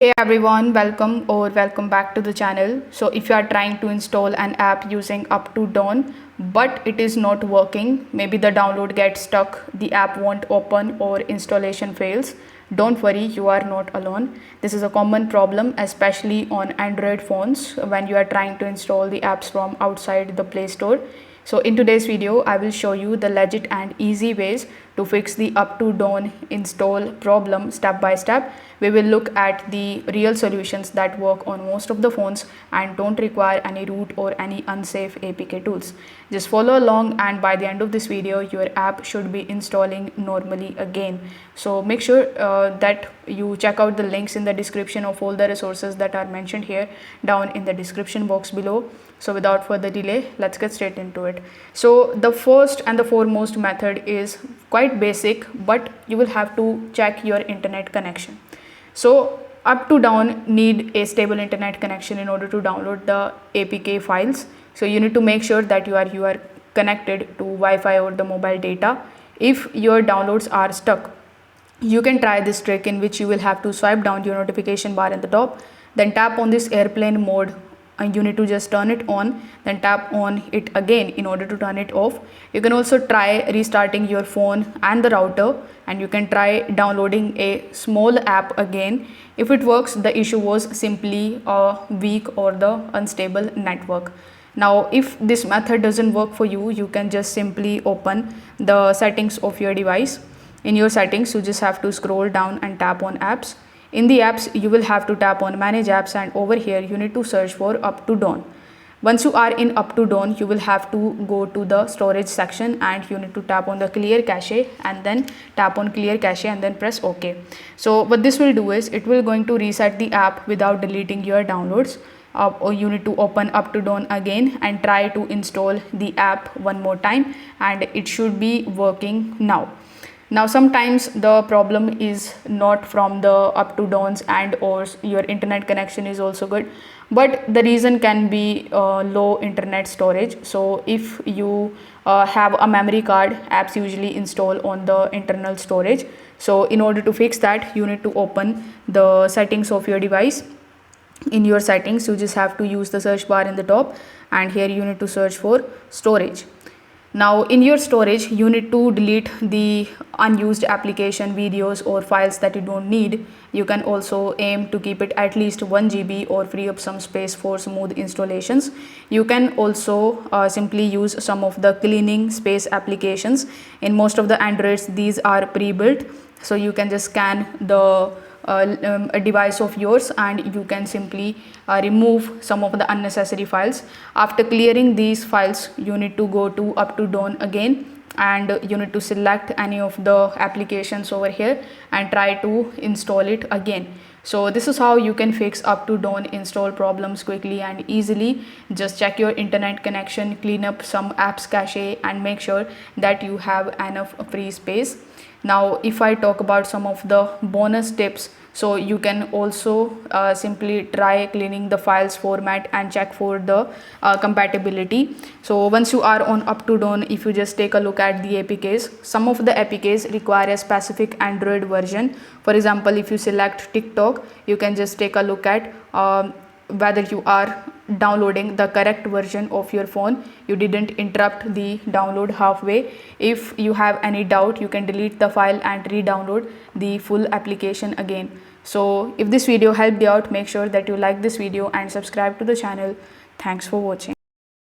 Hey everyone, welcome back to the channel. So if you are trying to install an app using Uptodown but it is not working, maybe the download gets stuck, the app won't open or installation fails. Don't worry, you are not alone. This is a common problem, especially on Android phones when you are trying to install the apps from outside the Play Store. So in today's video, I will show you the legit and easy ways to fix the Uptodown install problem step by step. We will look at the real solutions that work on most of the phones and don't require any root or any unsafe APK tools. Just follow along, and by the end of this video, your app should be installing normally again. So make sure that you check out the links in the description of all the resources that are mentioned here down in the description box below. So without further delay, let's get straight into it. So the first and the foremost method is quite basic, but you will have to check your internet connection. So Uptodown need a stable internet connection in order to download the APK files. So you need to make sure that you are connected to Wi-Fi or the mobile data. If your downloads are stuck, you can try this trick in which you will have to swipe down your notification bar in the top, then tap on this airplane mode, and you need to just turn it on, then tap on it again in order to turn it off. You can also try restarting your phone and the router, and you can try downloading a small app again. If it works, the issue was simply a weak or the unstable network. Now if this method doesn't work for you, you can just simply open the settings of your device. In your settings, you just have to scroll down and tap on apps. In the apps, you will have to tap on manage apps, and over here you need to search for Uptodown. Once you are in Uptodown, you will have to go to the storage section and you need to tap on the clear cache and then tap on clear cache and then press OK. So what this will do is it will going to reset the app without deleting your downloads. Or you need to open Uptodown again and try to install the app one more time, and it should be working now. Now sometimes the problem is not from the Uptodowns and or your internet connection is also good, but the reason can be low internet storage. So if you have a memory card, apps usually install on the internal storage. So in order to fix that, you need to open the settings of your device. In your settings, you just have to use the search bar in the top, and here you need to search for storage. Now in your storage, you need to delete the unused application, videos or files that you don't need. You can also aim to keep it at least 1 GB or free up some space for smooth installations. You can also simply use some of the cleaning space applications. In most of the Androids, these are pre-built. So you can just scan the a device of yours and you can simply remove some of the unnecessary files. After clearing these files, you need to go to Uptodown again, and you need to select any of the applications over here and try to install it again. So this is how you can fix Uptodown install problems quickly and easily. Just check your internet connection, clean up some apps cache, and make sure that you have enough free space. Now if I talk about some of the bonus tips, so you can also simply try cleaning the files format and check for the compatibility. So once you are on Uptodown, if you just take a look at the APKs, some of the APKs require a specific Android version. For example, if you select TikTok, you can just take a look at whether you are downloading the correct version of your phone. You didn't interrupt the download halfway. If you have any doubt, you can delete the file and re-download the full application again. So if this video helped you out, make sure that you like this video and subscribe to the channel. Thanks for watching.